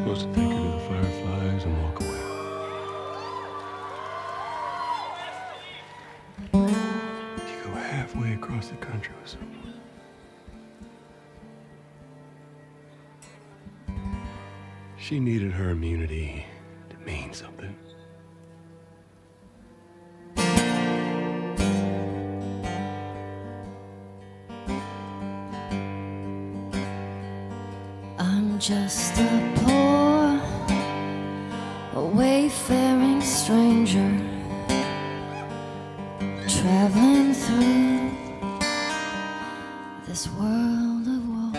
supposed to take her to the fireflies and walk away. You go halfway across the country with someone. She needed her immunity to mean something. I'm just a poor, wayfaring stranger, traveling through this world of woe.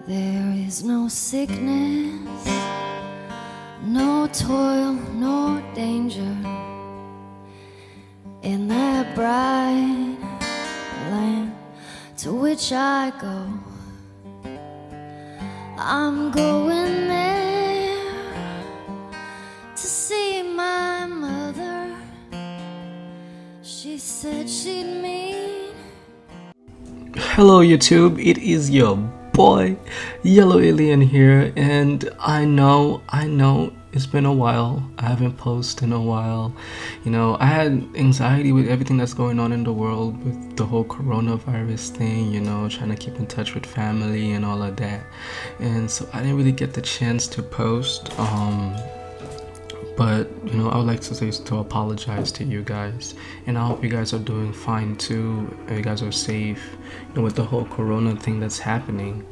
There is no sickness, no toil, no danger in that bright land to which I go. I'm going there to see my mother. She said she'd meet. Hello YouTube, it is your boy Yellow Alien here, and I know it's been a while. I haven't posted in a while. You know, I had anxiety with everything that's going on in the world with the whole coronavirus thing, you know, trying to keep in touch with family and all of that, and so I didn't really get the chance to post. But you know, I would like to apologize to you guys, and I hope you guys are doing fine too, and you guys are safe, you know, with the whole corona thing that's happening.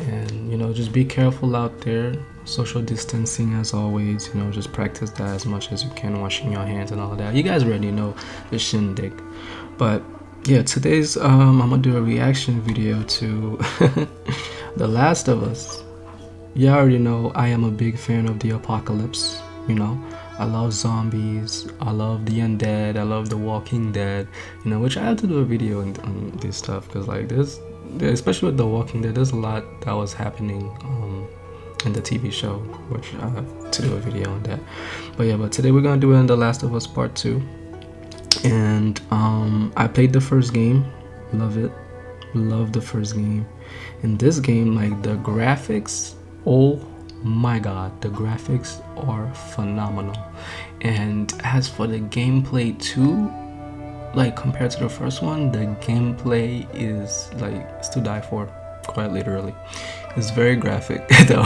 And you know, just be careful out there, social distancing as always, you know, just practice that as much as you can, washing your hands and all of that. You guys already know the shindig. But yeah, today's I'm gonna do a reaction video to The Last of Us. You already know I am a big fan of the apocalypse. You know, I love zombies, I love the undead, I love the Walking Dead, you know, which I have to do a video on this stuff, because like there's, especially with the Walking Dead, there's a lot that was happening in the TV show, which I have to do a video on that. But yeah, but today we're gonna do it in The Last of Us Part 2. And I played the first game, love it, love the first game. In this game, like the graphics, oh my god, the graphics are phenomenal. And as for the gameplay too, like compared to the first one, the gameplay is like, it's to die for, quite literally. It's very graphic though.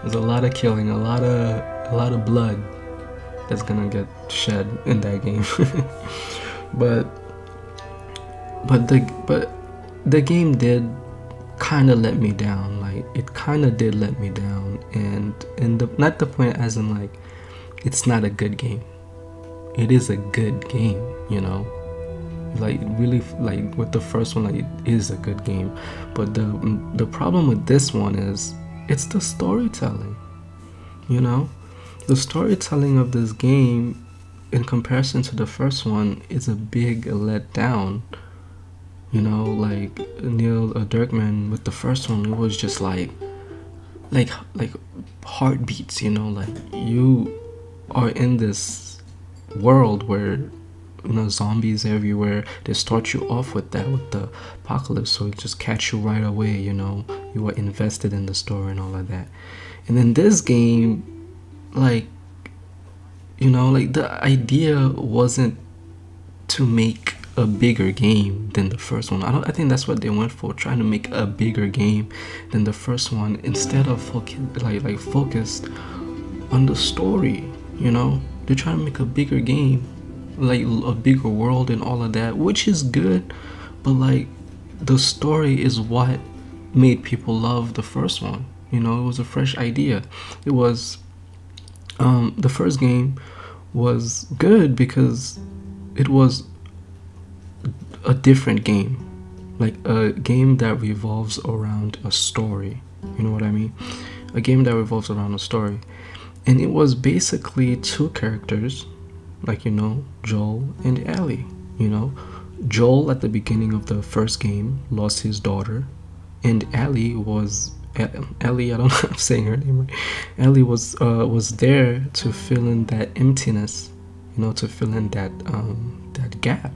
There's a lot of killing, a lot of blood that's gonna get shed in that game. but the game did kind of let me down. Like it kind of did let me down, and not the point as in like it's not a good game. It is a good game, you know, like really, like with the first one, like it is a good game. But the problem with this one is it's the storytelling. You know, the storytelling of this game in comparison to the first one is a big letdown. You know, like Neil Druckmann with the first one, it was just like heartbeats, you know, like you are in this world where, you know, zombies everywhere. They start you off with that, with the apocalypse, so it just catch you right away, you know, you were invested in the story and all of that. And then this game, like, you know, like the idea wasn't to make a bigger game than the first one. I think that's what they went for, trying to make a bigger game than the first one, instead of focused on the story. You know, they're trying to make a bigger game, like a bigger world and all of that, which is good, but like the story is what made people love the first one. You know, it was a fresh idea. It was the first game was good because it was a different game, like a game that revolves around a story. You know what I mean? A game that revolves around a story. And it was basically two characters, like, you know, Joel and Ellie. You know, Joel at the beginning of the first game lost his daughter, and Ellie, I don't know if I'm saying her name right. Ellie was there to fill in that emptiness, you know, to fill in that gap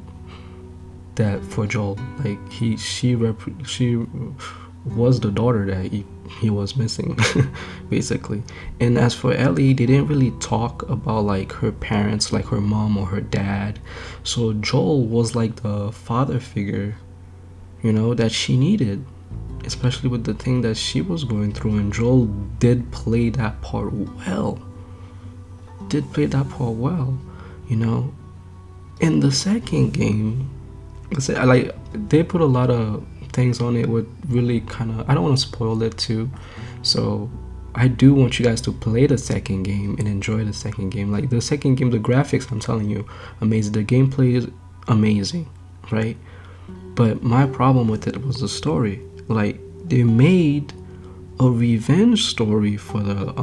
that for Joel. Like she was the daughter that he was missing, basically. And as for Ellie, they didn't really talk about like her parents, like her mom or her dad. So Joel was like the father figure, that she needed, especially with the thing that she was going through. And Joel did play that part well. In the second game, like, they put a lot of things on it with really kind of, I don't want to spoil it too, so I do want you guys to play the second game and enjoy the second game. Like, the second game, the graphics, I'm telling you, amazing. The gameplay is amazing, right? But my problem with it was the story. Like, they made a revenge story for the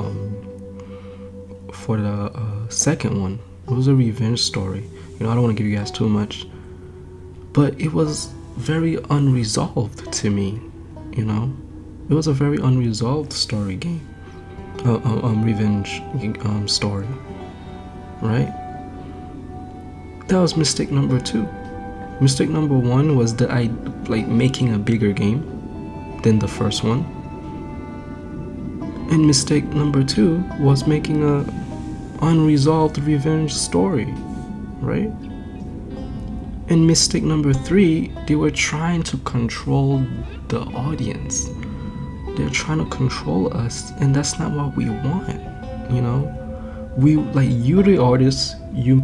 second one. It was a revenge story. I don't want to give you guys too much, but it was very unresolved to me. It was a very unresolved story game, revenge story, right? That was mistake number 2. Mistake number 1 was that I like making a bigger game than the first one, and mistake number 2 was making a unresolved revenge story, right? And mistake number 3, they were trying to control the audience. They're trying to control us, and that's not what we want. We, like, you the artist, you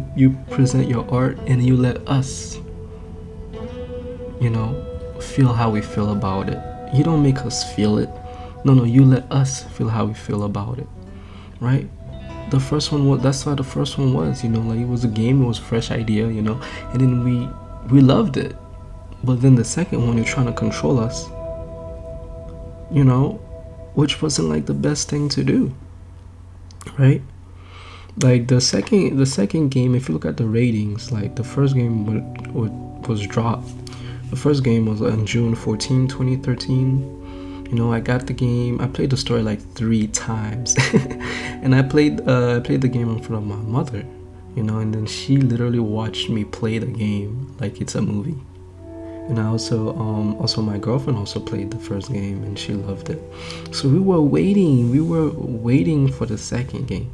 present your art, and you let us feel how we feel about it. You don't make us feel it. No, you let us feel how we feel about it, right? The first one was, that's how the first one was, like, it was a game, it was a fresh idea, and then we loved it. But then the second one, you're trying to control us, which wasn't like the best thing to do, right? Like, the second game, if you look at the ratings, like, the first game was dropped. The first game was on June 14, 2013. I got the game. I played the story like 3 times, and I played the game in front of my mother, and then she literally watched me play the game like it's a movie. And I also my girlfriend also played the first game, and she loved it. So we were waiting for the second game.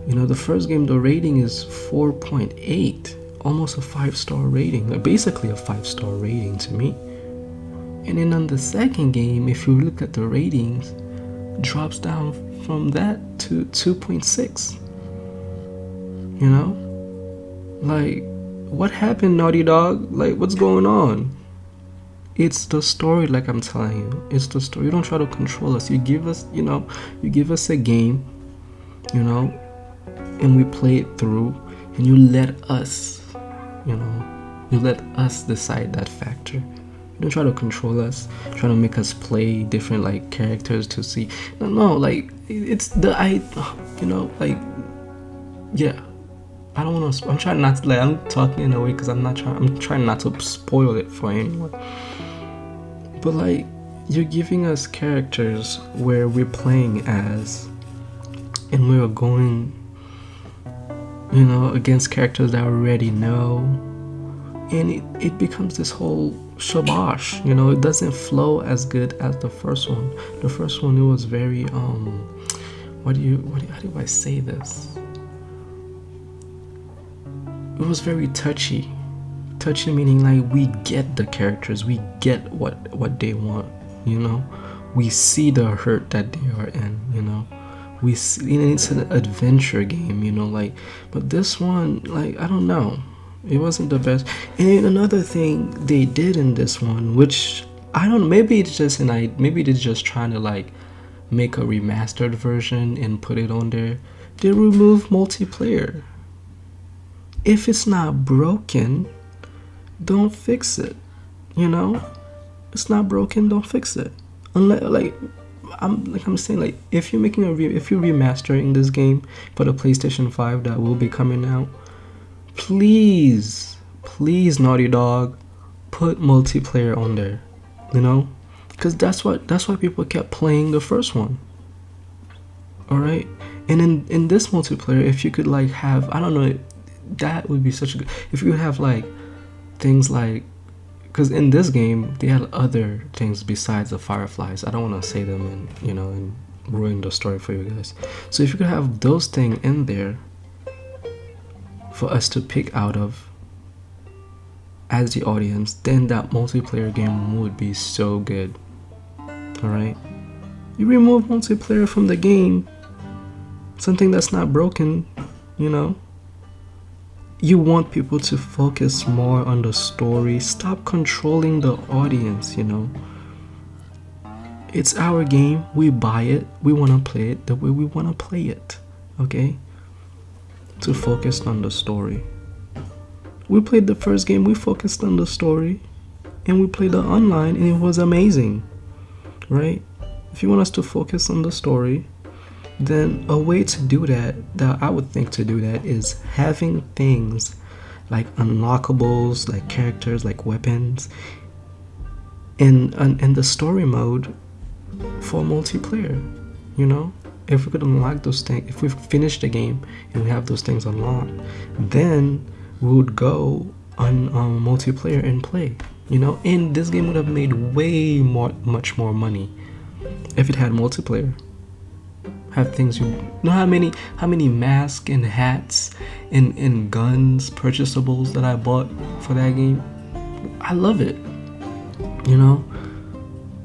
The first game, the rating is 4.8, almost a 5-star rating, like basically a 5-star rating to me. And then on the second game, if you look at the ratings, drops down from that to 2.6. Like, what happened, Naughty Dog? Like, what's going on? It's the story, like I'm telling you. It's the story. You don't try to control us. You give us, you give us a game, and we play it through, and you let us, you let us decide that factor. You don't try to control us, trying to make us play different like characters to see. No, like, it's like, yeah. I don't want to. I'm trying not to. Like, I'm talking in a way because I'm trying not to spoil it for anyone. But like, you're giving us characters where we're playing as, and we're going, against characters that we already know, and it becomes this whole shabash. It doesn't flow as good as the first one. The first one, it was very how do I say this? It was very touchy meaning like we get the characters, we get what they want, we see the hurt that they are in, we see, it's an adventure game, like, but this one, like, I don't know, it wasn't the best. And then another thing they did in this one, which I don't know, maybe they're just trying to like make a remastered version and put it on there. They removed multiplayer. If it's not broken, don't fix it. It's not broken, don't fix it. Unless, I'm saying, like, if you're remastering this game for the PlayStation 5 that will be coming out, please, Naughty Dog, put multiplayer on there. Because that's why people kept playing the first one. All right, and in this multiplayer, if you could like have, I don't know. That would be such a good, if you have like things like because in this game they had other things besides the fireflies. I don't want to say them and ruin the story for you guys. So if you could have those things in there for us to pick out of as the audience, then that multiplayer game would be so good. All right, you remove multiplayer from the game, something that's not broken, you want people to focus more on the story. Stop controlling the audience. It's our game, we buy it, we want to play it the way we want to play it, okay? To focus on the story. We played the first game, we focused on the story, and we played the online, and it was amazing, right? If you want us to focus on the story, then a way to do that I would think to do that is having things like unlockables, like characters, like weapons, in the story mode for multiplayer. If we could unlock those things, if we finish the game and we have those things unlocked, then we would go on multiplayer and play. And this game would have made much more money if it had multiplayer. Have things how many masks and hats and guns, purchasables that I bought for that game. I love it,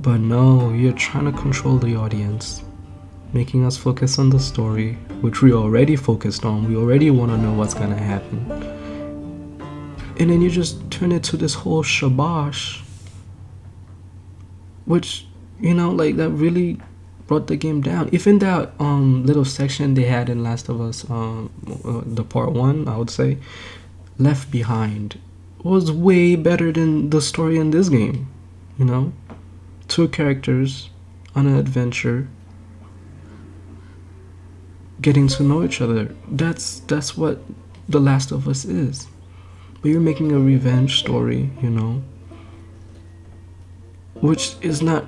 but no, you're trying to control the audience, making us focus on the story, which we already focused on. We already want to know what's gonna happen, and then you just turn it to this whole shabash, which like that really brought the game down. Even that little section they had in Last of Us, the part 1, I would say, Left Behind, was way better than the story in this game. 2 characters on an adventure, getting to know each other. That's what The Last of Us is. But you're making a revenge story, which is not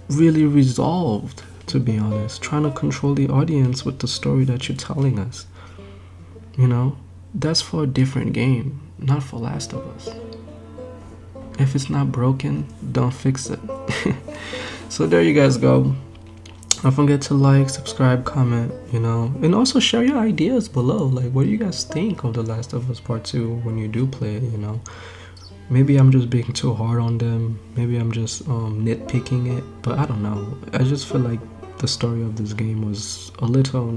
really resolved, to be honest. Trying to control the audience with the story that you're telling us, that's for a different game, not for Last of Us. If it's not broken, don't fix it. So there you guys go. Don't forget to like, subscribe, comment, and also share your ideas below. Like, what do you guys think of The Last of Us Part 2 when you do play it? Maybe I'm just being too hard on them. Maybe I'm just nitpicking it. But I don't know. I just feel like the story of this game was a little,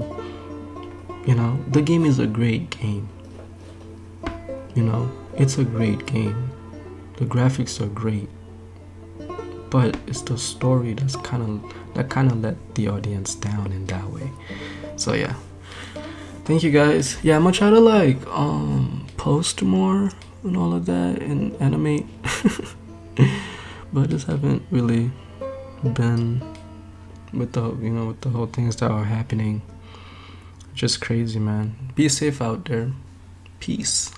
the game is a great game. It's a great game. The graphics are great. But it's the story that kind of let the audience down in that way. So yeah. Thank you guys. Yeah, I'm gonna try to post more and all of that and animate. But I just haven't really been with the whole things that are happening. Just crazy, man. Be safe out there. Peace.